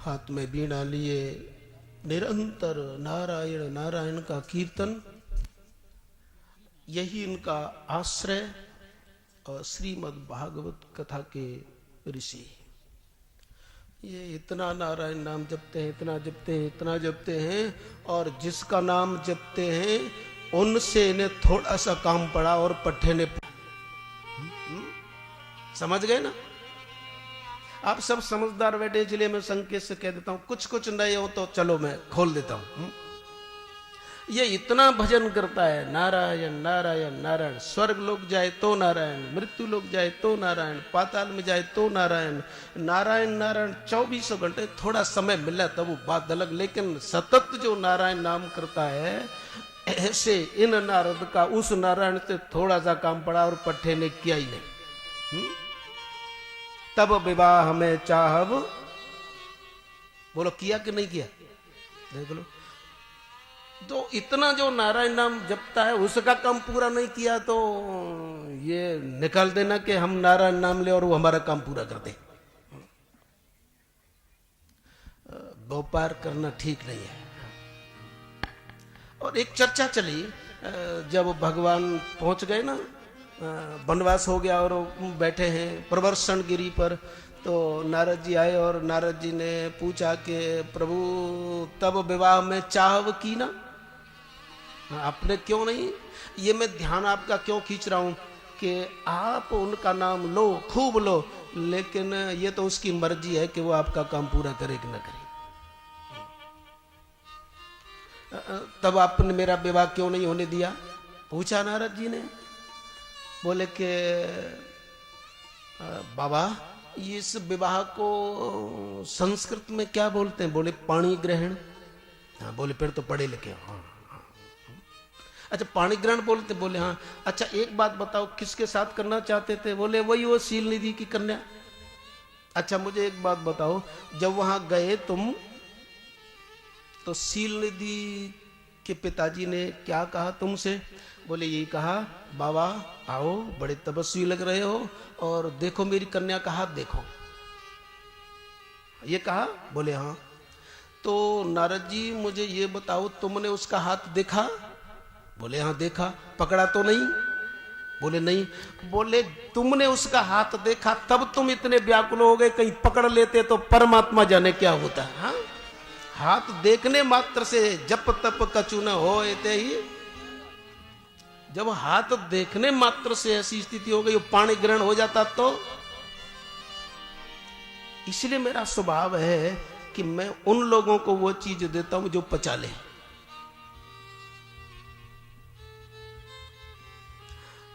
हाथ में बीड़ा लिए निरंतर नारायण नारायण का कीर्तन, यही इनका आश्रय और श्रीमद् भागवत कथा के ऋषि। ये इतना नारायण नाम जपते हैं, इतना जपते हैं, इतना जपते हैं, और जिसका नाम जपते हैं उनसे इन्हें थोड़ा सा काम पड़ा और पट्टे ने समझ गए ना। आप सब समझदार बैठे, जिले में संकेत से कह देता हूं, कुछ कुछ नए हो तो चलो मैं खोल देता हूं। ये इतना भजन करता है, नारायण नारायण नारायण, स्वर्ग लोग जाए तो नारायण, मृत्यु लोग जाए तो नारायण, पाताल में जाए तो नारायण, नारायण नारायण 24 घंटे। थोड़ा समय मिला तब वो बात अलग, लेकिन सतत जो नारायण नाम करता है, ऐसे इन नारद का उस नारायण से थोड़ा सा काम पड़ा और पट्टे ने किया ही नहीं। तब विवाह में चाहब, बोलो किया कि नहीं किया, देख लो। तो इतना जो नारायण नाम जपता है उसका काम पूरा नहीं किया तो ये निकाल देना कि हम नारायण नाम ले और वो हमारा काम पूरा कर दे। व्यापार करना ठीक नहीं है। और एक चर्चा चली, जब भगवान पहुंच गए ना, वनवास हो गया और बैठे हैं प्रवर्षण गिरी पर, तो नारद जी आए और नारद जी ने पूछा कि प्रभु तब विवाह में चाहव की ना, आपने क्यों नहीं। ये मैं ध्यान आपका क्यों खींच रहा हूं कि आप उनका नाम लो, खूब लो, लेकिन ये तो उसकी मर्जी है कि वो आपका काम पूरा करे कि ना करे। तब आपने मेरा विवाह क्यों नहीं होने दिया, पूछा नारद जी ने। बोले कि बाबा इस विवाह को संस्कृत में क्या बोलते हैं, बोले पाणी ग्रहण। हाँ, बोले फिर तो पढ़े लिखे। हाँ, अच्छा पाणी ग्रहण बोलते, बोले हाँ। अच्छा एक बात बताओ किसके साथ करना चाहते थे, बोले वही वो शील निधि की कन्या। अच्छा मुझे एक बात बताओ, जब वहां गए तुम तो शील निधि के पिताजी ने क्या कहा तुमसे, बोले यही कहा बाबा आओ बड़े तपस्वी लग रहे हो और देखो मेरी कन्या का हाथ देखो, ये कहा। बोले हाँ। तो नारद जी मुझे ये बताओ तुमने उसका हाथ देखा, बोले हाँ देखा। पकड़ा तो नहीं, बोले नहीं। बोले तुमने उसका हाथ देखा तब तुम इतने व्याकुल हो गए, कहीं पकड़ लेते तो परमात्मा जाने क्या होता है। हाँ? हाथ देखने मात्र से जप तप कछु न होते ही, जब हाथ देखने मात्र से ऐसी स्थिति हो गई, पाणी ग्रहण हो जाता तो। इसलिए मेरा स्वभाव है कि मैं उन लोगों को वो चीज देता हूं जो पचा ले।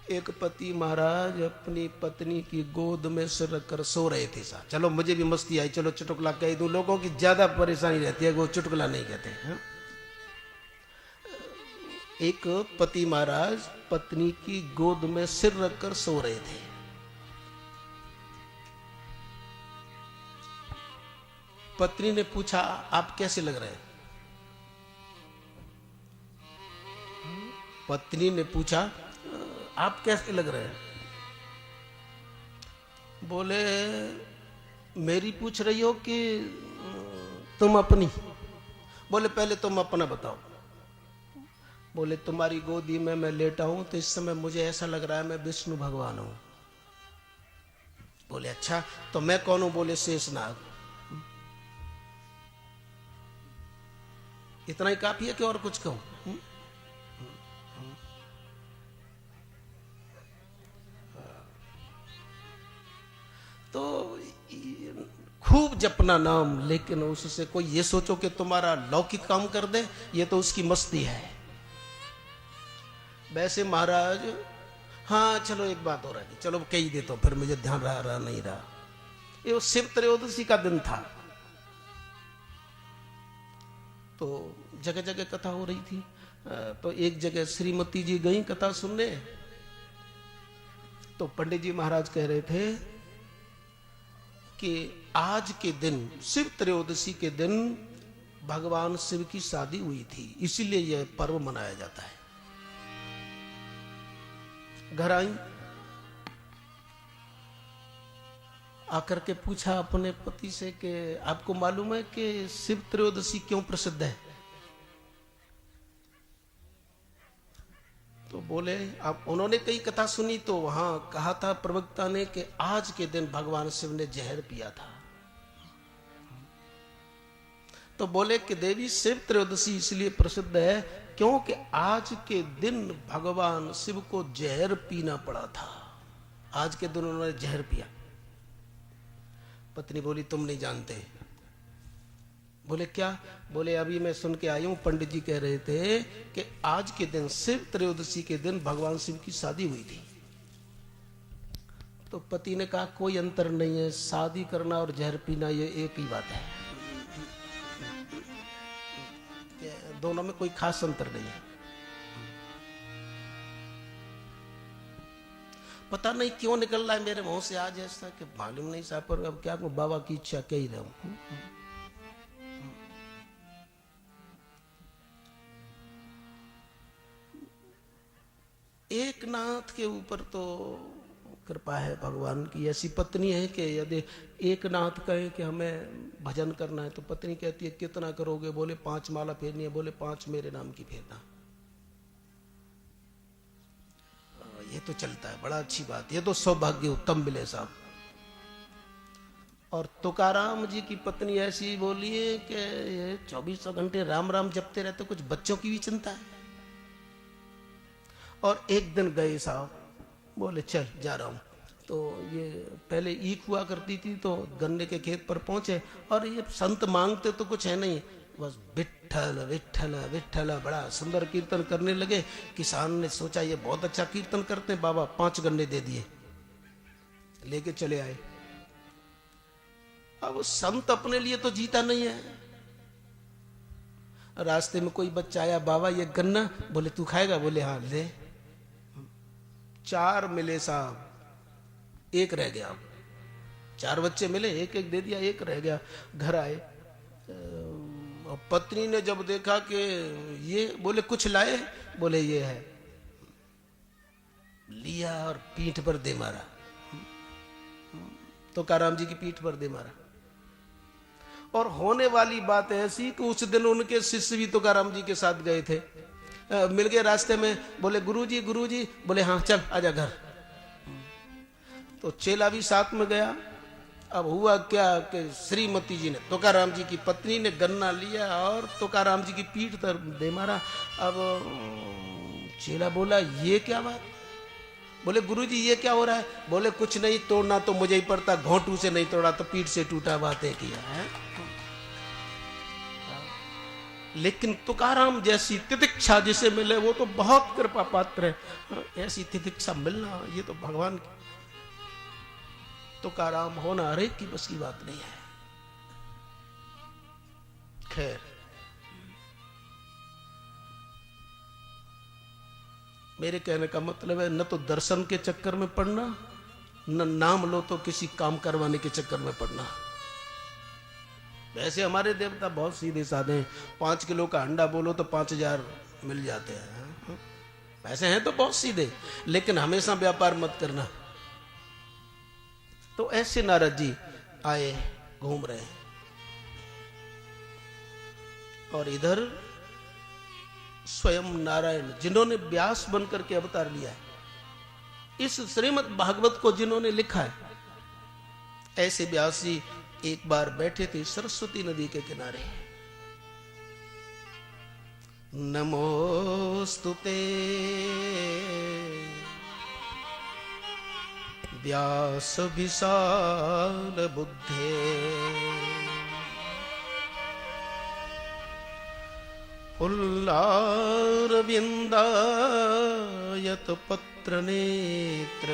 एक पति महाराज अपनी पत्नी की गोद में सिर रखकर सो रहे थे। साहब चलो मुझे भी मस्ती आई, चलो चुटकुला कह दूं। लोगों की ज्यादा परेशानी रहती है, वो चुटकुला नहीं कहते हैं। एक पति महाराज पत्नी की गोद में सिर रखकर सो रहे थे। पत्नी ने पूछा आप कैसे लग रहे हैं। पत्नी ने पूछा आप कैसे लग रहे हैं। बोले मेरी पूछ रही हो कि तुम अपनी। बोले पहले तुम अपना बताओ। बोले तुम्हारी गोदी में मैं लेटा हूं तो इस समय मुझे ऐसा लग रहा है मैं विष्णु भगवान हूं। बोले अच्छा तो मैं कौन हूं। बोले शेषनाग। इतना ही काफी है कि और कुछ कहूं। तो खूब जपना नाम, लेकिन उससे कोई ये सोचो कि तुम्हारा लौकिक काम कर दे, ये तो उसकी मस्ती है। वैसे महाराज हाँ चलो एक बात हो रही है, चलो कही दे तो फिर मुझे ध्यान रहा नहीं रहा। ये शिव त्रयोदशी का दिन था, तो जगह जगह कथा हो रही थी। तो एक जगह श्रीमती जी गई कथा सुनने, तो पंडित जी महाराज कह रहे थे कि आज के दिन शिव त्रयोदशी के दिन भगवान शिव की शादी हुई थी, इसीलिए यह पर्व मनाया जाता है। घर आई आकर के पूछा अपने पति से कि आपको मालूम है कि शिव त्रयोदशी क्यों प्रसिद्ध है? तो बोले अब उन्होंने कई कथा सुनी तो वहां कहा था प्रवक्ता ने कि आज के दिन भगवान शिव ने जहर पिया था। तो बोले कि देवी शिव त्रयोदशी इसलिए प्रसिद्ध है क्योंकि आज के दिन भगवान शिव को जहर पीना पड़ा था। आज के दिन उन्होंने जहर पिया। पत्नी बोली तुम नहीं जानते। बोले क्या? बोले अभी मैं सुन के आई हूं, पंडित जी कह रहे थे कि आज के दिन शिव त्रयोदशी के दिन भगवान शिव की शादी हुई थी। तो पति ने कहा कोई अंतर नहीं है, शादी करना और जहर पीना ये एक ही बात है, दोनों में कोई खास अंतर नहीं है। पता नहीं क्यों निकल रहा है मेरे मुंह से आज ऐसा कि मालूम नहीं साहब, पर अब क्या बाबा की इच्छा कह ही रहा हूं। एक नाथ के ऊपर तो कृपा है भगवान की। ऐसी पत्नी है कि यदि एक नाथ कहे कि हमें भजन करना है तो पत्नी कहती है कितना करोगे? बोले 5 माला फेरनी है। बोले 5 मेरे नाम की फेरना। ये तो चलता है, बड़ा अच्छी बात। ये तो सौभाग्य उत्तम मिले साहब। और तुकाराम जी की पत्नी ऐसी बोली है कि ये 24 घंटे राम राम जपते रहते, कुछ बच्चों की भी चिंता है। और एक दिन गए साहब, बोले चल जा रहा हूं। तो ये पहले ईख हुआ करती थी तो गन्ने के खेत पर पहुंचे और ये संत मांगते तो कुछ है नहीं, बस विठ्ठल विठ्ठल विठ्ठल बड़ा सुंदर कीर्तन करने लगे। किसान ने सोचा ये बहुत अच्छा कीर्तन करते हैं, बाबा 5 गन्ने दे दिए, लेके चले आए। अब संत अपने लिए तो जीता नहीं है। रास्ते में कोई बच्चा आया, बाबा ये गन्ना, बोले तू खाएगा? बोले हाँ ले। 4 मिले साहब, 1 रह गया। 4 बच्चे मिले, एक एक दे दिया, 1 रह गया। घर आए और पत्नी ने जब देखा कि ये, बोले कुछ लाए? बोले ये है। लिया और पीठ पर दे मारा। तो तुकाराम जी की पीठ पर दे मारा। और होने वाली बात ऐसी कि उस दिन उनके शिष्य भी तुकाराम जी के साथ गए थे। मिल गए रास्ते में, बोले गुरुजी गुरुजी। बोले हाँ चल आजा घर। तो चेला भी साथ में गया। अब हुआ क्या कि श्रीमती जी ने, तुकाराम जी की पत्नी ने गन्ना लिया और तुकाराम जी की पीठ पर दे मारा। अब चेला बोला ये क्या बात? बोले गुरुजी ये क्या हो रहा है? बोले कुछ नहीं, तोड़ना तो मुझे ही पड़ता, घोंटू से नहीं तोड़ा तो पीठ से टूटा, बातें किया है। लेकिन तुकाराम जैसी तितिक्षा जिसे मिले वो तो बहुत कृपा पात्र है। ऐसी तितिक्षा मिलना ये तो भगवान की। तुकाराम होना हर एक की बस की बात नहीं है। खैर, मेरे कहने का मतलब है न तो दर्शन के चक्कर में पड़ना, न नाम लो तो किसी काम करवाने के चक्कर में पड़ना। वैसे हमारे देवता बहुत सीधे साधे हैं। 5 किलो का अंडा बोलो तो 5000 मिल जाते हैं। वैसे हैं तो बहुत सीधे, लेकिन हमेशा व्यापार मत करना। तो ऐसे नारद जी आए, घूम रहे, और इधर स्वयं नारायण जिन्होंने व्यास बनकर के अवतार लिया है, इस श्रीमद् भागवत को जिन्होंने लिखा है, ऐसे व्यास जी एक बार बैठे थे सरस्वती नदी के किनारे। नमोस्तुते व्यास विशाल बुद्धे उल्लारविंदायत पत्र नेत्र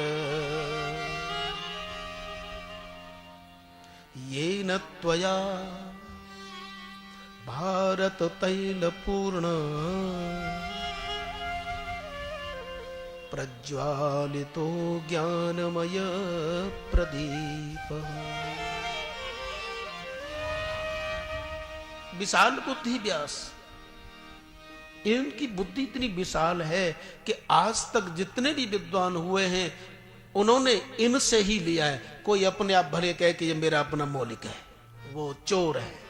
येन त्वया भारत तैल पूर्ण प्रज्वालितो ज्ञानमय प्रदीप। विशाल बुद्धि व्यास, इनकी बुद्धि इतनी विशाल है कि आज तक जितने भी विद्वान हुए हैं उन्होंने इनसे ही लिया है। कोई अपने आप भले कहे कि ये मेरा अपना मौलिक है, वो चोर है।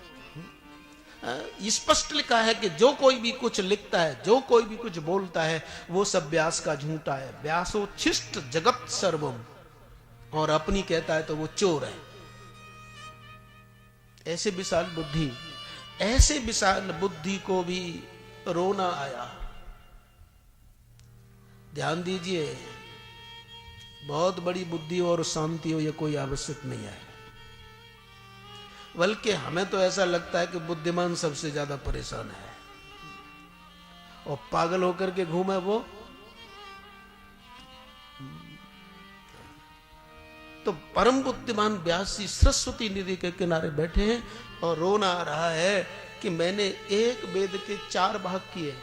स्पष्ट लिखा है कि जो कोई भी कुछ लिखता है, जो कोई भी कुछ बोलता है, वो सब व्यास का झूठा है। व्यासोच्छिष्ट जगत सर्वम, और अपनी कहता है तो वो चोर है। ऐसे विशाल बुद्धि को भी रोना आया। ध्यान दीजिए, बहुत बड़ी बुद्धि और शांति हो, यह कोई आवश्यक नहीं है। बल्कि हमें तो ऐसा लगता है कि बुद्धिमान सबसे ज्यादा परेशान है, और पागल होकर के घूमे वो। तो परम बुद्धिमान व्यास जी सरस्वती नदी के किनारे बैठे हैं और रोना आ रहा है कि मैंने एक वेद के 4 भाग किए,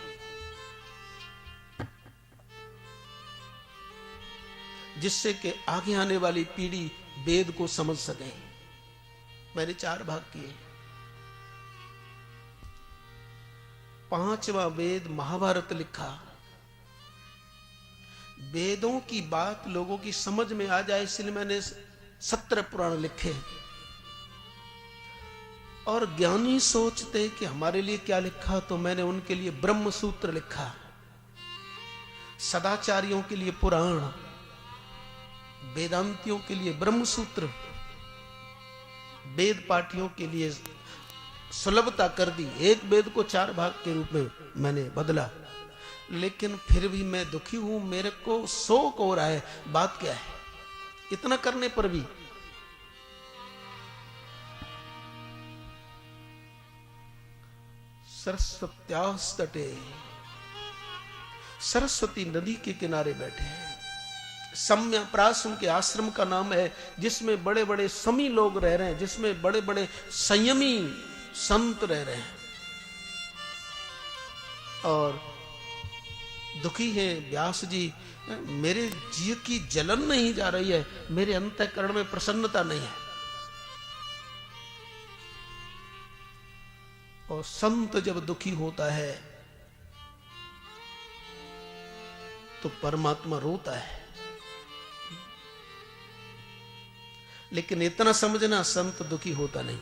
जिससे कि आगे आने वाली पीढ़ी वेद को समझ सके। मैंने 4 भाग किए। 5वां वेद महाभारत लिखा। वेदों की बात लोगों की समझ में आ जाए, इसलिए मैंने 17 पुराण लिखे। और ज्ञानी सोचते कि हमारे लिए क्या लिखा, तो मैंने उनके लिए ब्रह्म सूत्र लिखा। सदाचारियों के लिए पुराण, वेदांतियों के लिए ब्रह्म सूत्र, वेद पाठियों के लिए सुलभता कर दी। एक वेद को 4 भाग के रूप में मैंने बदला। लेकिन फिर भी मैं दुखी हूं, मेरे को शोक हो रहा है। बात क्या है? इतना करने पर भी सरस्वत्यास्तटे, सरस्वती नदी के किनारे बैठे हैं। सम्यप्रास उनके आश्रम का नाम है, जिसमें बड़े बड़े समी लोग रह रहे हैं, जिसमें बड़े बड़े संयमी संत रह रहे हैं। और दुखी है व्यास जी, मेरे जी की जलन नहीं जा रही है, मेरे अंतःकरण में प्रसन्नता नहीं है। और संत जब दुखी होता है तो परमात्मा रोता है। लेकिन इतना समझना, संत दुखी होता नहीं।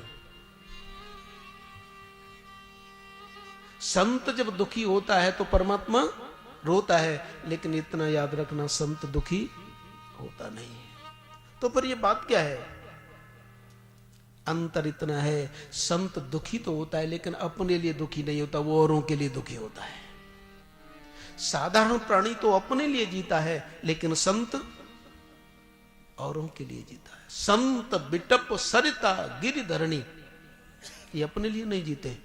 संत जब दुखी होता है तो परमात्मा रोता है, लेकिन इतना याद रखना, संत दुखी होता नहीं है। तो फिर ये बात क्या है? अंतर इतना है, संत दुखी तो होता है लेकिन अपने लिए दुखी नहीं होता, वो औरों के लिए दुखी होता है। साधारण प्राणी तो अपने लिए जीता है, लेकिन संत औरों के लिए जीता है। संत बिटप सरिता गिरिधरणी, ये अपने लिए नहीं जीते।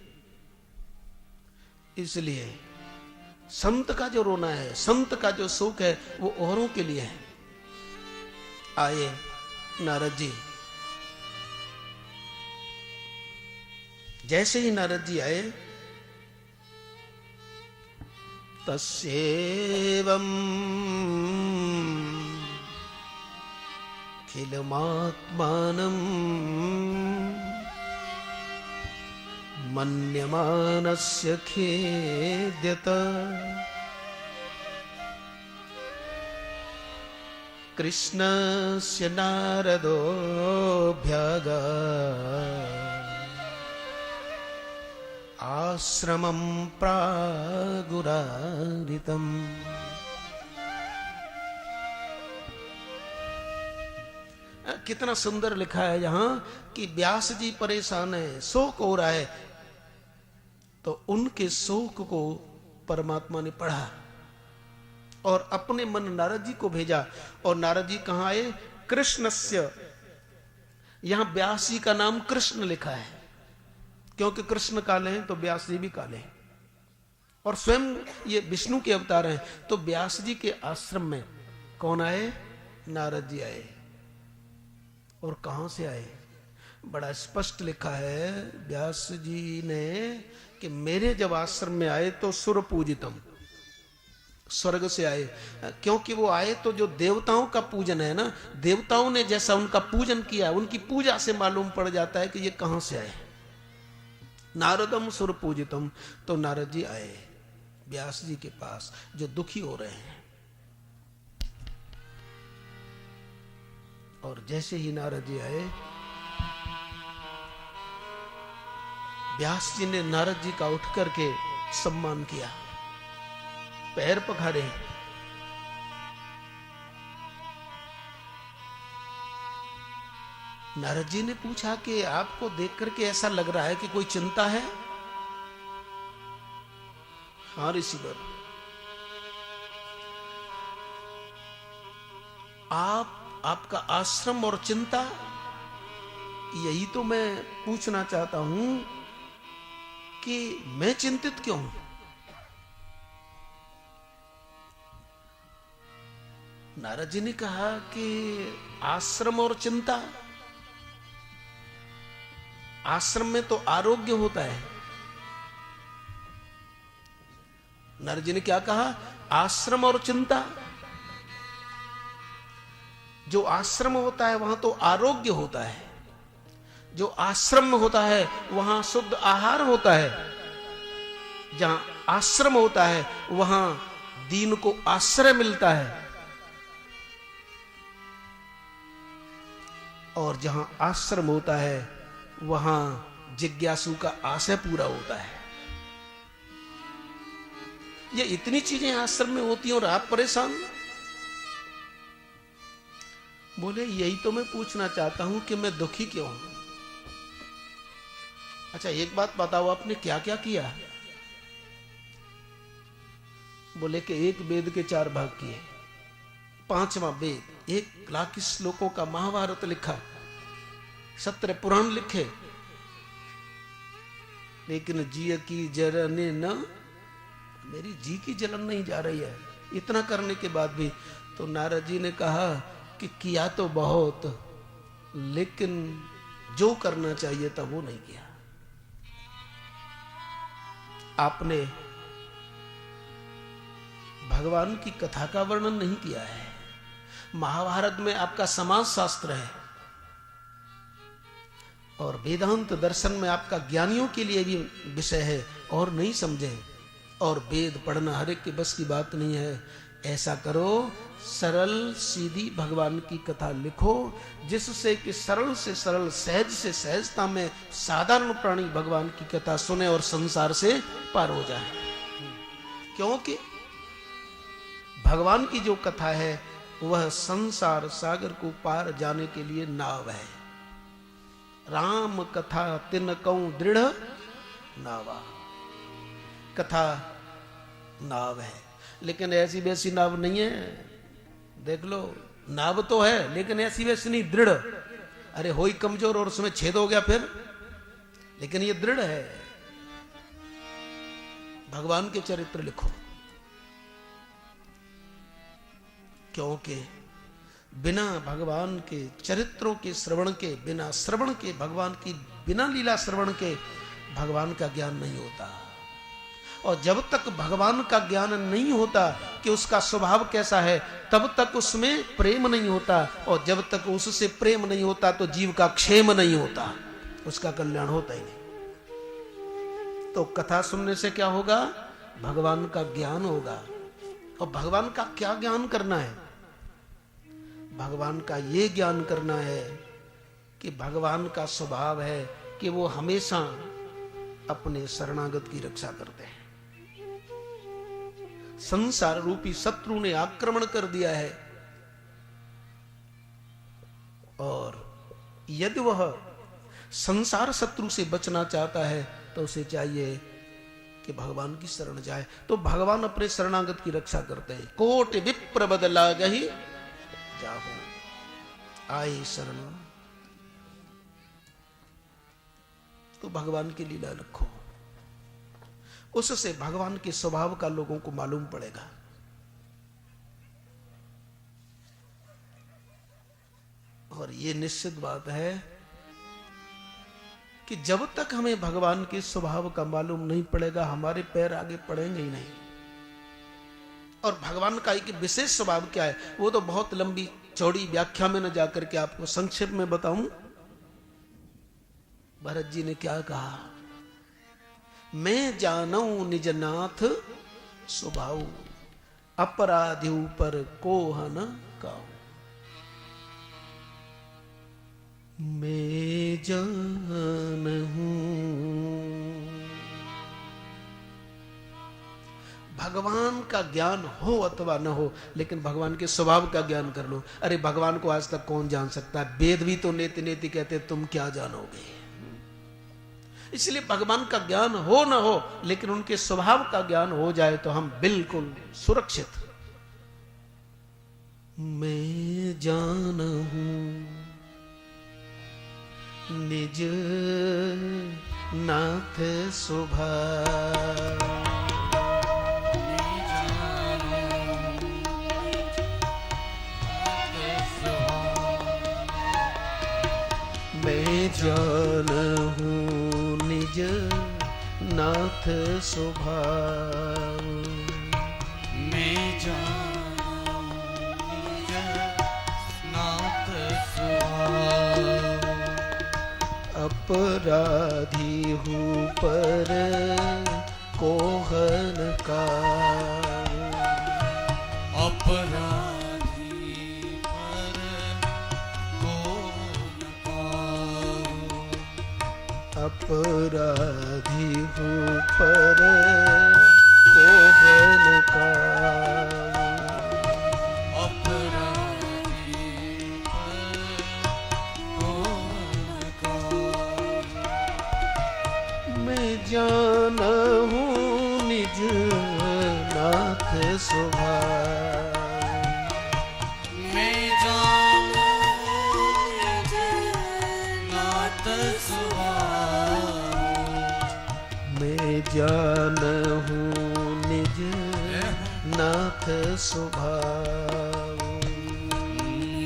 इसलिए संत का जो रोना है, संत का जो शोक है, वो औरों के लिए है। आए नारद जी। जैसे ही नारद जी आए, तस्येवं खिलमात्मानं मन्यमानस्य खेद्यत कृष्णस्य नारदोऽभ्यागा आश्रमं प्रागुरारितम्। कितना सुंदर लिखा है यहां कि व्यास जी परेशान है, शोक हो रहा है। तो उनके शोक को परमात्मा ने पढ़ा और अपने मन नारद जी को भेजा। और नारद जी कहां आए? कृष्णस्य। यहां व्यास जी का नाम कृष्ण लिखा है, क्योंकि कृष्ण काले हैं तो व्यास जी भी काले हैं। और स्वयं ये विष्णु के अवतार हैं। तो व्यास जी के आश्रम में कौन आए? नारद जी आए। और कहां से आए? बड़ा स्पष्ट लिखा है व्यास जी ने कि मेरे जब आश्रम में आए तो सुर पूजितम, स्वर्ग से आए। क्योंकि वो आए तो जो देवताओं का पूजन है ना, देवताओं ने जैसा उनका पूजन किया, उनकी पूजा से मालूम पड़ जाता है कि ये कहां से आए। नारदम सुर पूजितम। तो नारद जी आए व्यास जी के पास, जो दुखी हो रहे हैं। और जैसे ही नारद जी आए, व्यास जी ने नारद जी का उठ करके सम्मान किया, पैर पखारे। नारद जी ने पूछा कि आपको देख करके ऐसा लग रहा है कि कोई चिंता है? हाँ ऋषिवर, आपका आश्रम और चिंता, यही तो मैं पूछना चाहता हूं कि मैं चिंतित क्यों हूं? नारद जी ने कहा कि आश्रम और चिंता, आश्रम में तो आरोग्य होता है। नारद जी ने क्या कहा? आश्रम और चिंता। जो आश्रम होता है वहां तो आरोग्य होता है, जो आश्रम में होता है वहां शुद्ध आहार होता है, जहां आश्रम होता है वहां दीन को आश्रय मिलता है, और जहां आश्रम होता है वहां जिज्ञासु का आशय पूरा होता है। ये इतनी चीजें आश्रम में होती हैं और आप परेशान? बोले यही तो मैं पूछना चाहता हूं कि मैं दुखी क्यों हूं। अच्छा एक बात बताओ, आपने क्या क्या किया? बोले कि एक वेद के 4 भाग किए, 5वां वेद, 1 लाख श्लोकों का महाभारत लिखा, 17 पुराण लिखे, लेकिन जी की जलन न, मेरी जी की जलन नहीं जा रही है। इतना करने के बाद भी तो नारद जी ने कहा कि किया तो बहुत, लेकिन जो करना चाहिए था वो नहीं किया। आपने भगवान की कथा का वर्णन नहीं किया है। महाभारत में आपका समाज शास्त्र है और वेदांत दर्शन में आपका ज्ञानियों के लिए भी विषय है, और नहीं समझे। और वेद पढ़ना हर एक के बस की बात नहीं है। ऐसा करो, सरल सीधी भगवान की कथा लिखो, जिससे कि सरल से सरल, सहज से सहजता में साधारण प्राणी भगवान की कथा सुने और संसार से पार हो जाए। क्योंकि भगवान की जो कथा है वह संसार सागर को पार जाने के लिए नाव है। राम कथा तिन कहूं दृढ़ नावा, कथा नाव है, लेकिन ऐसी वैसी नाव नहीं है। देख लो, नाव तो है लेकिन ऐसी वैसी नहीं, दृढ़। अरे हो ही कमजोर और उसमें छेद हो गया फिर, लेकिन ये दृढ़ है। भगवान के चरित्र लिखो, क्योंकि बिना भगवान के चरित्रों के श्रवण के, बिना श्रवण के भगवान की, बिना लीला श्रवण के भगवान का ज्ञान नहीं होता। और जब तक भगवान का ज्ञान नहीं होता कि उसका स्वभाव कैसा है, तब तक उसमें प्रेम नहीं होता, और जब तक उससे प्रेम नहीं होता तो जीव का क्षेम नहीं होता, उसका कल्याण होता ही नहीं। तो कथा सुनने से क्या होगा? भगवान का ज्ञान होगा। और भगवान का क्या ज्ञान करना है? भगवान का ये ज्ञान करना है कि भगवान का स्वभाव है कि वो हमेशा अपने शरणागत की रक्षा करते हैं। संसार रूपी शत्रु ने आक्रमण कर दिया है, और यदि वह संसार शत्रु से बचना चाहता है तो उसे चाहिए कि भगवान की शरण जाए। तो भगवान अपने शरणागत की रक्षा करते हैं। कोटि विप्र बदला गही जाहो आए शरण। तो भगवान की लीला रखो, उससे भगवान के स्वभाव का लोगों को मालूम पड़ेगा। और ये निश्चित बात है कि जब तक हमें भगवान के स्वभाव का मालूम नहीं पड़ेगा, हमारे पैर आगे पड़ेंगे ही नहीं। और भगवान का एक विशेष स्वभाव क्या है, वो तो बहुत लंबी चौड़ी व्याख्या में न जाकर के आपको संक्षेप में बताऊं। भरत जी ने क्या कहा? मैं जानऊ निज नाथ स्वभाव, अपराधी पर कोह न काऊ। मैं जान हूं। भगवान का ज्ञान हो अथवा न हो, लेकिन भगवान के स्वभाव का ज्ञान कर लो। अरे भगवान को आज तक कौन जान सकता है? वेद भी तो नेति नेति कहते, तुम क्या जानोगे। इसलिए भगवान का ज्ञान हो न हो, लेकिन उनके स्वभाव का ज्ञान हो जाए तो हम बिल्कुल सुरक्षित। मैं जान हूं निज नाथ स्वभाव, मैं जान हूं निज नाथ स्वभाव, मैं जानूं निज नाथ स्वभाव। अपराधी हूँ पर कोहन का, अपराधी पर कौन पाऊं। अपराधी हूँ पर कोहन का, अपराधी पर कौन पाऊं। मैं जान हूँ निज नाथ स्वभाव, मैं जानूं निज नाथ स्वभाव। मैं जान हूँ निज नाथ स्वभाव,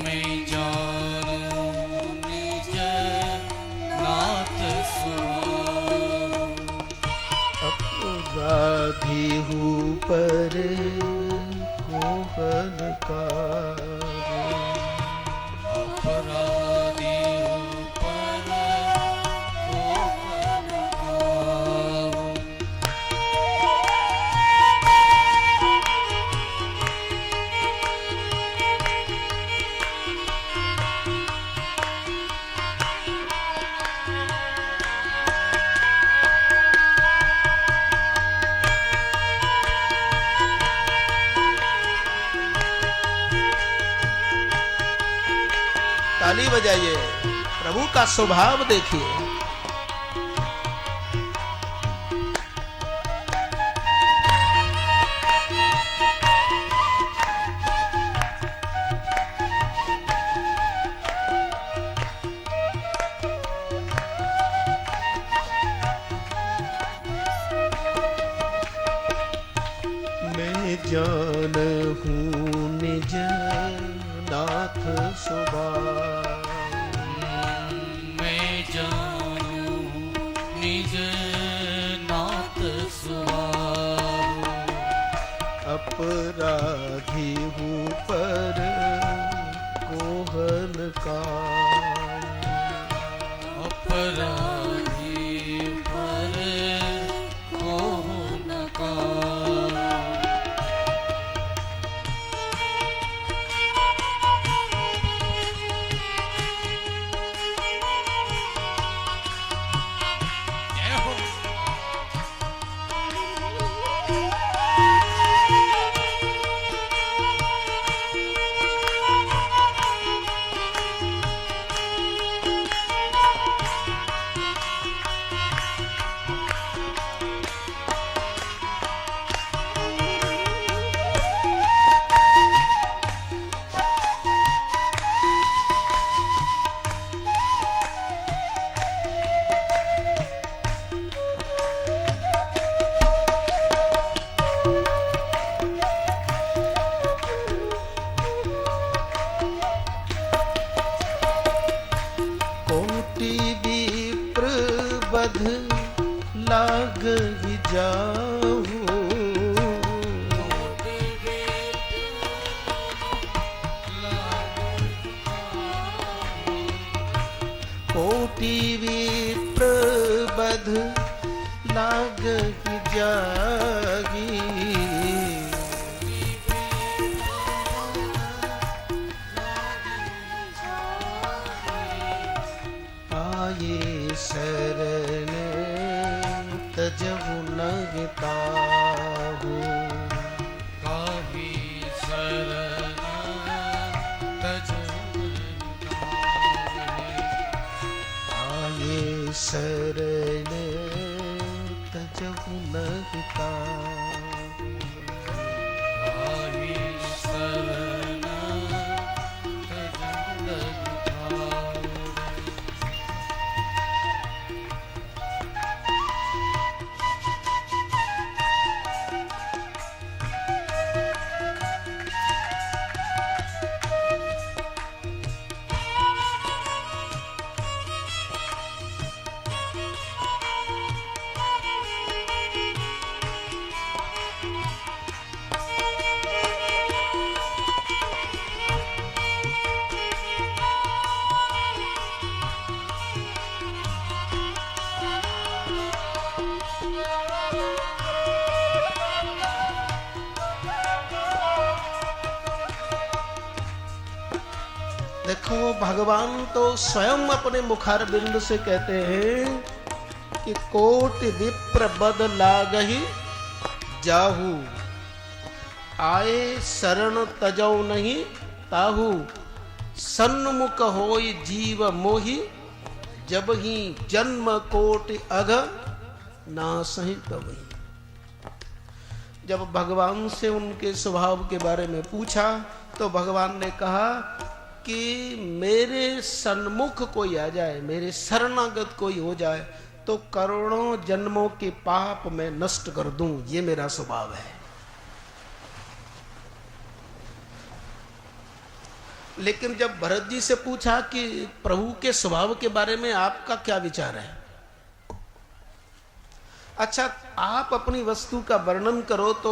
मैं जानूं निज नाथ स्वभाव। अपराधी हूँ पर कोहन का, अपराधी हूँ पर कौन पाऊं। ताली बजाइए, प्रभु का स्वभाव देखिए। मैं जान हूँ निज नाथ स्वभाव, मैं जानूं निज नाथ स्वभाव। अपराधी हूँ पर कोहन का, अपराधी पर कौन पाऊं। जय हो। कोटि विप्र बध लाग जाओ, कोटि विप्र बध लाग जागी, शरण तजहु नहीं ताहू। काहि शरण तजहु आये शरण तजहु नहीं ताहू। काहि शरण तजहु नहीं देखो भगवान तो स्वयं अपने मुखार बिंद से कहते हैं कि कोटि विप्र बद लागहि जाहू, आए शरण तजौ नहीं ताहू। सन्मुख होई जीव मोहि, जब ही जन्म कोटि अघ नासहि तबहि। जब भगवान से उनके स्वभाव के बारे में पूछा तो भगवान ने कहा कि मेरे सन्मुख कोई आ जाए, मेरे शरणागत कोई हो जाए तो करोड़ों जन्मों के पाप मैं नष्ट कर दूं, ये मेरा स्वभाव है। लेकिन जब भरत जी से पूछा कि प्रभु के स्वभाव के बारे में आपका क्या विचार है, अच्छा आप अपनी वस्तु का वर्णन करो तो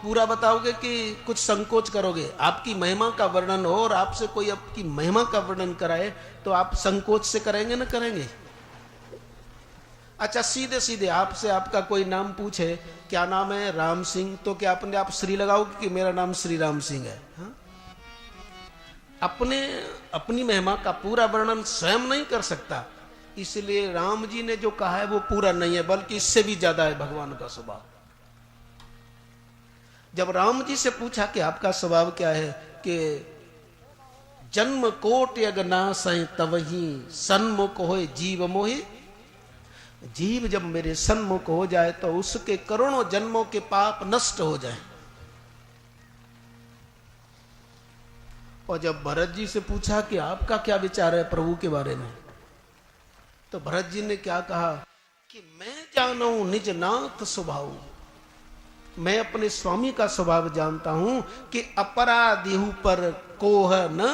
पूरा बताओगे कि कुछ संकोच करोगे? आपकी महिमा का वर्णन हो और आपसे कोई आपकी महिमा का वर्णन कराए तो आप संकोच से करेंगे ना करेंगे? अच्छा सीधे सीधे आपसे आपका कोई नाम पूछे, क्या नाम है? राम सिंह, तो क्या अपने आप श्री लगाओगे कि मेरा नाम श्री राम सिंह है? हा? अपनी महिमा का पूरा वर्णन स्वयं नहीं कर सकता, इसलिए राम जी ने जो कहा है वो पूरा नहीं है, बल्कि इससे भी ज्यादा है भगवान का स्वभाव। जब राम जी से पूछा कि आपका स्वभाव क्या है, कि जन्म कोटि अग नासहि तवहि, सन्मुख होए जीव मोहि। जीव जब मेरे सन्मुख हो जाए तो उसके करोड़ों जन्मों के पाप नष्ट हो जाए। और जब भरत जी से पूछा कि आपका क्या विचार है प्रभु के बारे में, तो भरत जी ने क्या कहा कि मैं जानू निज नाथ स्वभाव, मैं अपने स्वामी का स्वभाव जानता हूं कि अपराधी पर कोह न,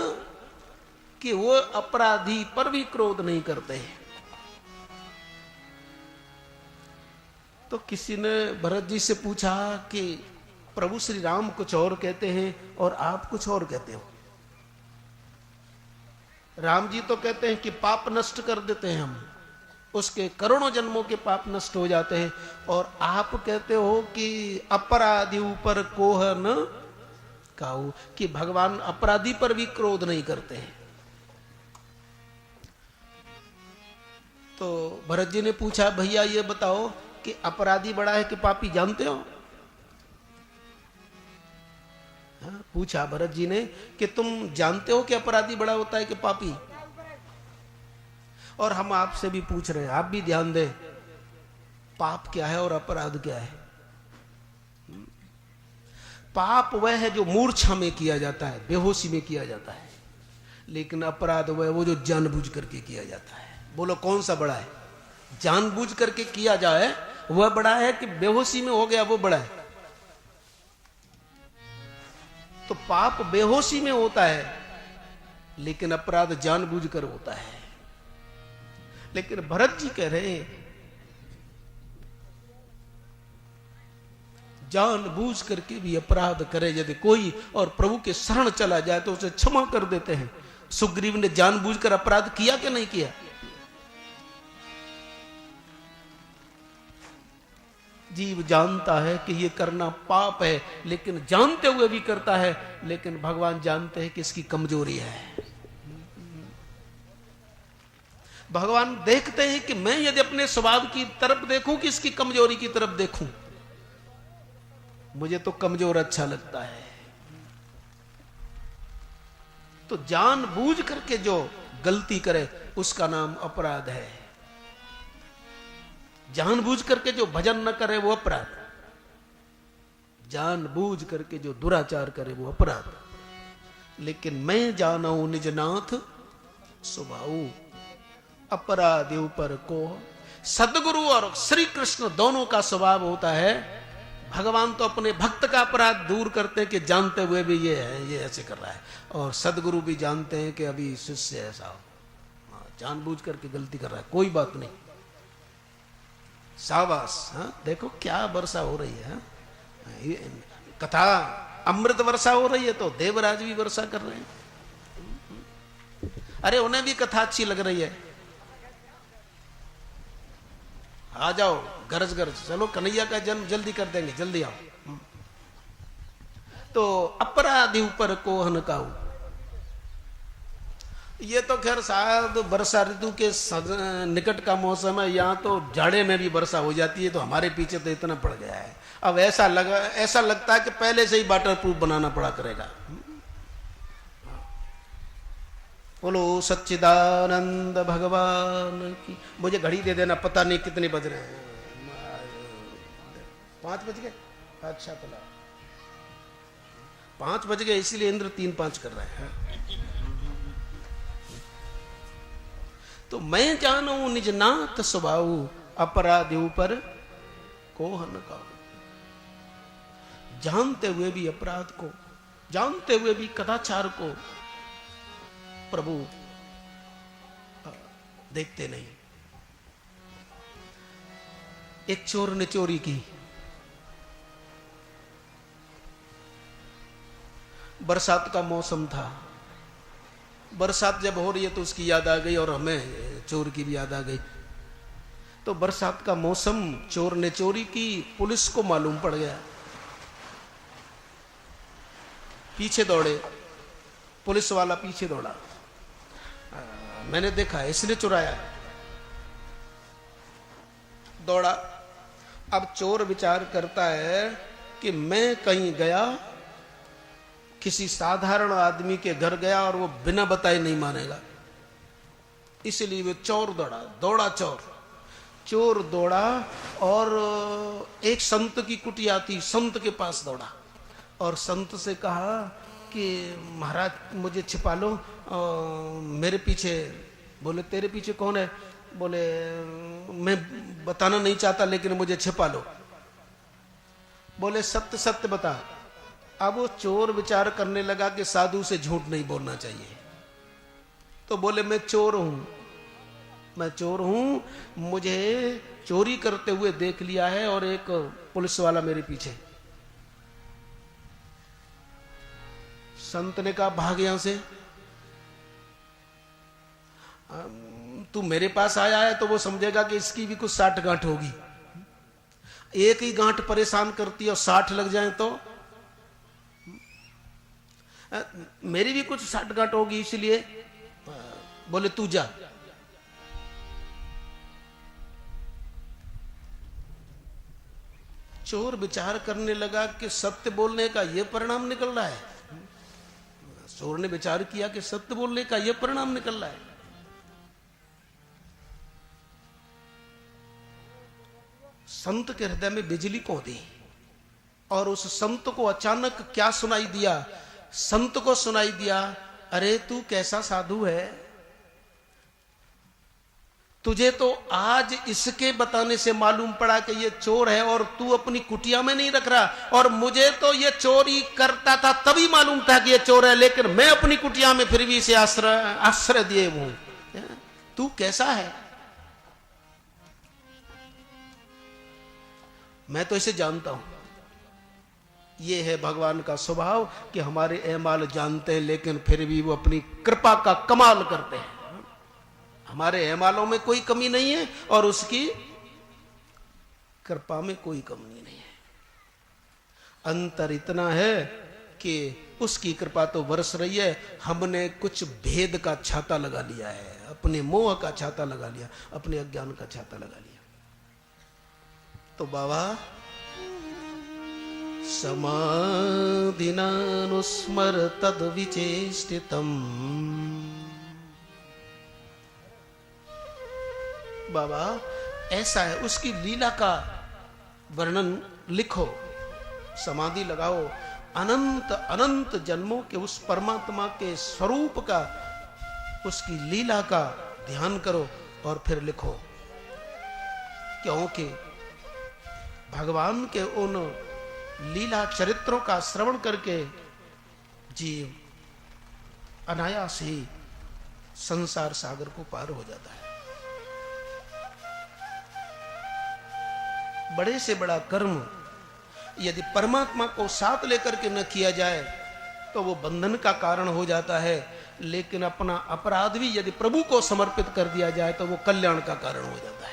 कि वो अपराधी पर भी क्रोध नहीं करते हैं। तो किसी ने भरत जी से पूछा कि प्रभु श्री राम कुछ और कहते हैं और आप कुछ और कहते हो। राम जी तो कहते हैं कि पाप नष्ट कर देते हैं हम, उसके करोड़ों जन्मों के पाप नष्ट हो जाते हैं, और आप कहते हो कि अपराधी ऊपर कोह न काऊ, कि भगवान अपराधी पर भी क्रोध नहीं करते हैं। तो भरत जी ने पूछा, भैया ये बताओ कि अपराधी बड़ा है कि पापी, जानते हो? पूछा भरत जी ने कि तुम जानते हो कि अपराधी बड़ा होता है कि पापी? और हम आपसे भी पूछ रहे हैं, आप भी ध्यान दें, पाप क्या है और अपराध क्या है? पाप वह है जो मूर्छा में किया जाता है, बेहोशी में किया जाता है, लेकिन अपराध वह वो जो जानबूझ करके किया जाता है। बोलो कौन सा बड़ा है? जानबूझ करके किया जाए वह बड़ा है कि बेहोशी में हो गया वो बड़ा है? तो पाप बेहोशी में होता है, लेकिन अपराध जानबूझ कर होता है। लेकिन भरत जी कह रहे हैं जानबूझ करके भी अपराध करे यदि कोई और प्रभु के शरण चला जाए तो उसे क्षमा कर देते हैं। सुग्रीव ने जानबूझकर अपराध किया कि नहीं किया? जीव जानता है कि ये करना पाप है, लेकिन जानते हुए भी करता है, लेकिन भगवान जानते हैं कि इसकी कमजोरी है। भगवान देखते हैं कि मैं यदि अपने स्वभाव की तरफ देखूं कि इसकी कमजोरी की तरफ देखूं, मुझे तो कमजोर अच्छा लगता है। तो जानबूझ करके जो गलती करे उसका नाम अपराध है। जानबूझ करके जो भजन न करे वो अपराध, जानबूझ करके जो दुराचार करे वो अपराध। लेकिन मैं जानऊ निज नाथ स्वभाव, अपराधी ऊपर को। सदगुरु और श्री कृष्ण दोनों का स्वभाव होता है, भगवान तो अपने भक्त का अपराध दूर करते हैं कि जानते हुए भी ये है, ये ऐसे कर रहा है, और सदगुरु भी जानते हैं कि अभी शिष्य ऐसा हो, जानबूझ करके गलती कर रहा है, कोई बात नहीं, शाबाश। देखो क्या वर्षा हो रही है, कथा अमृत वर्षा हो रही है तो देवराज भी वर्षा कर रहे हैं। अरे उन्हें भी कथा अच्छी लग रही है, आ जाओ गरज गरज, चलो कन्हैया का जन्म जल्दी कर देंगे, जल्दी आओ। तो अपराधी ऊपर कोहन काऊ, ये तो खैर शायद वर्षा ऋतु के निकट का मौसम है, यहाँ तो जाड़े में भी वर्षा हो जाती है, तो हमारे पीछे तो इतना पड़ गया है। अब ऐसा लगता है कि पहले से ही वाटर प्रूफ बनाना पड़ा करेगा। बोलो सच्चिदानंद भगवान की। मुझे घड़ी दे देना, पता नहीं कितने बज रहे हैं, 5 बज गए, अच्छा चला 5 बज गए, इसीलिए इंद्र 3-5 कर रहे हैं। तो मैं जानू निज नाथ स्वभाव, अपराधी ऊपर कोहन का। जानते हुए भी अपराध को, जानते हुए भी कदाचार को प्रभु देखते नहीं। एक चोर ने चोरी की, बरसात का मौसम था, बरसात जब हो रही है तो उसकी याद आ गई और हमें चोर की भी याद आ गई। तो बरसात का मौसम, चोर ने चोरी की, पुलिस को मालूम पड़ गया, पीछे दौड़े, पुलिस वाला पीछे दौड़ा, मैंने देखा इसने चुराया, दौड़ा। अब चोर विचार करता है कि मैं कहीं गया, किसी साधारण आदमी के घर गया और वो बिना बताए नहीं मानेगा, इसलिए वो चोर दौड़ा चोर दौड़ा और एक संत की कुटिया थी, संत के पास दौड़ा और संत से कहा कि महाराज मुझे छिपा लो, मेरे पीछे। बोले तेरे पीछे कौन है? बोले मैं बताना नहीं चाहता लेकिन मुझे छिपा लो। बोले सत्य सत्य बता। अब वो चोर विचार करने लगा कि साधु से झूठ नहीं बोलना चाहिए, तो बोले मैं चोर हूं, मुझे चोरी करते हुए देख लिया है और एक पुलिस वाला मेरे पीछे। संत ने कहा भाग यहां से, तू मेरे पास आया है तो वो समझेगा कि इसकी भी कुछ 60 गांठ होगी, एक ही गांठ परेशान करती है और 60 लग जाए तो मेरी भी कुछ 60 गांठ होगी, इसलिए बोले तू जा। चोर विचार करने लगा कि सत्य बोलने का यह परिणाम निकल रहा है। चोर ने विचार किया कि सत्य बोलने का यह परिणाम निकल रहा है। संत के हृदय में बिजली कौंधी और उस संत को अचानक क्या सुनाई दिया? संत को सुनाई दिया, अरे तू कैसा साधु है, तुझे तो आज इसके बताने से मालूम पड़ा कि ये चोर है और तू अपनी कुटिया में नहीं रख रहा, और मुझे तो ये चोरी करता था तभी मालूम था कि ये चोर है, लेकिन मैं अपनी कुटिया में फिर भी इसे आश्रय दिए हूं। तू कैसा है? मैं तो इसे जानता हूं। ये है भगवान का स्वभाव कि हमारे एमाल जानते हैं लेकिन फिर भी वो अपनी कृपा का कमाल करते हैं। हमारे एमालों में कोई कमी नहीं है और उसकी कृपा में कोई कमी नहीं है। अंतर इतना है कि उसकी कृपा तो बरस रही है, हमने कुछ भेद का छाता लगा लिया है, अपने मोह का छाता लगा लिया, अपने अज्ञान का छाता लगा लिया। तो बाबा समाधिनानुस्मर तद विचेष्टितम, बाबा ऐसा है, उसकी लीला का वर्णन लिखो, समाधि लगाओ, अनंत अनंत जन्मों के उस परमात्मा के स्वरूप का, उसकी लीला का ध्यान करो और फिर लिखो। क्योंकि भगवान के उन लीला चरित्रों का श्रवण करके जीव अनायास ही संसार सागर को पार हो जाता है। बड़े से बड़ा कर्म यदि परमात्मा को साथ लेकर के न किया जाए तो वो बंधन का कारण हो जाता है, लेकिन अपना अपराध भी यदि प्रभु को समर्पित कर दिया जाए तो वो कल्याण का कारण हो जाता है।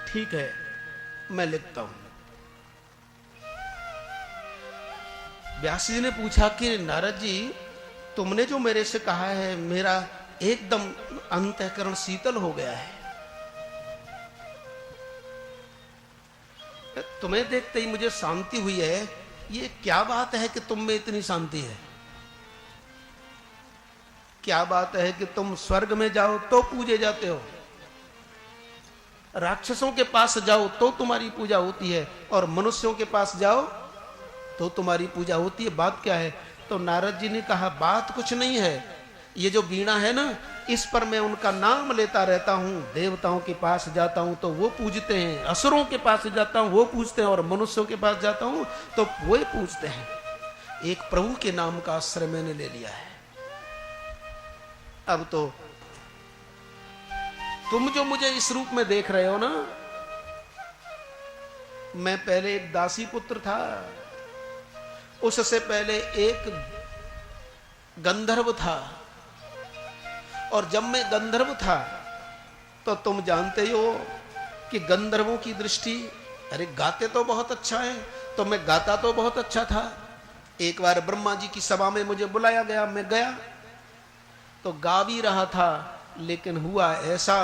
ठीक है, मैं लिखता हूं। व्यास जी ने पूछा कि नारद जी, तुमने जो मेरे से कहा है, मेरा एकदम अंतःकरण शीतल हो गया है। तुम्हें देखते ही मुझे शांति हुई है। ये क्या बात है कि तुम में इतनी शांति है? क्या बात है कि तुम स्वर्ग में जाओ तो पूजे जाते हो, राक्षसों के पास जाओ तो तुम्हारी पूजा होती है, और मनुष्यों के पास जाओ तो तुम्हारी पूजा होती है। बात क्या है? तो नारद जी ने कहा, बात कुछ नहीं है, ये जो वीणा है ना, इस पर मैं उनका नाम लेता रहता हूं। देवताओं के पास जाता हूं तो वो पूजते हैं, असुरों के पास जाता हूं वो पूजते हैं, और मनुष्यों के पास जाता हूं तो वो पूजते हैं। एक प्रभु के नाम का आश्रय मैंने ले लिया है। अब तो तुम जो मुझे इस रूप में देख रहे हो ना, मैं पहले एक दासी पुत्र था, उससे पहले एक गंधर्व था, और जब मैं गंधर्व था तो तुम जानते ही हो कि गंधर्वों की दृष्टि, अरे गाते तो बहुत अच्छा है, तो मैं गाता तो बहुत अच्छा था। एक बार ब्रह्मा जी की सभा में मुझे बुलाया गया, मैं गया तो गा भी रहा था, लेकिन हुआ ऐसा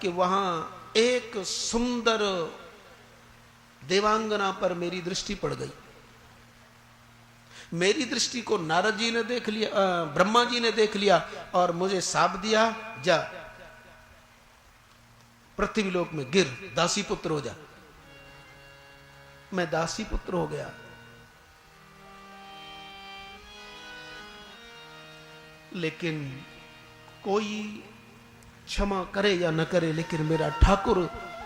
कि वहां एक सुंदर देवांगना पर मेरी दृष्टि पड़ गई। मेरी दृष्टि को नारद जी ने देख लिया, ब्रह्मा जी ने देख लिया, और मुझे शाप दिया, जा पृथ्वी लोक में गिर, दासी पुत्र हो जा। मैं दासी पुत्र हो गया। लेकिन कोई क्षमा करे या न करे, लेकिन मेरा ठाकुर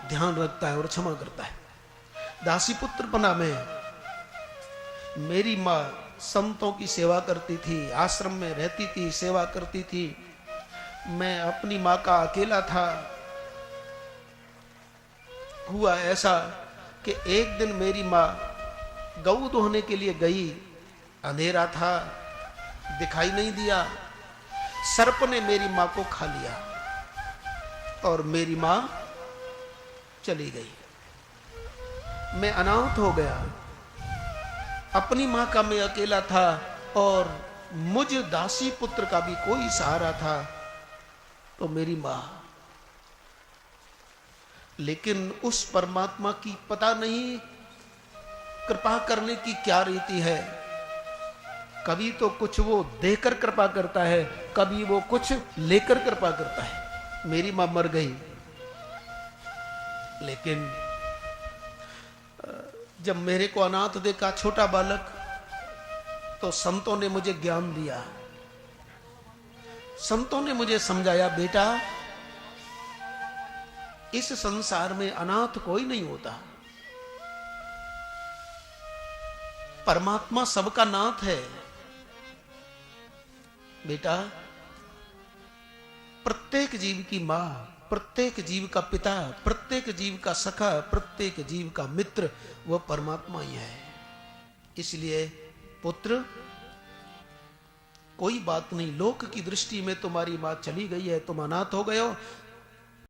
ध्यान रखता है और क्षमा करता है। दासी पुत्र बना मैं। मेरी मां संतों की सेवा करती थी, आश्रम में रहती थी, सेवा करती थी। मैं अपनी मां का अकेला था। हुआ ऐसा कि एक दिन मेरी मां गऊ दोहने के लिए गई, अंधेरा था, दिखाई नहीं दिया, सर्प ने मेरी मां को खा लिया और मेरी मां चली गई। मैं अनाथ हो गया। अपनी मां का मैं अकेला था और मुझ दासी पुत्र का भी कोई सहारा था, तो मेरी मां। लेकिन उस परमात्मा की पता नहीं कृपा करने की क्या रीति है। कभी तो कुछ वो देकर कृपा करता है, कभी वो कुछ लेकर कृपा करता है। मेरी मां मर गई, लेकिन जब मेरे को अनाथ देखा, छोटा बालक, तो संतों ने मुझे ज्ञान दिया। संतों ने मुझे समझाया, बेटा इस संसार में अनाथ कोई नहीं होता, परमात्मा सबका नाथ है। बेटा प्रत्येक जीव की मां, प्रत्येक जीव का पिता, प्रत्येक जीव का सखा, प्रत्येक जीव का मित्र वह परमात्मा ही है। इसलिए पुत्र कोई बात नहीं, लोक की दृष्टि में तुम्हारी मां चली गई है, तुम अनाथ हो गए हो,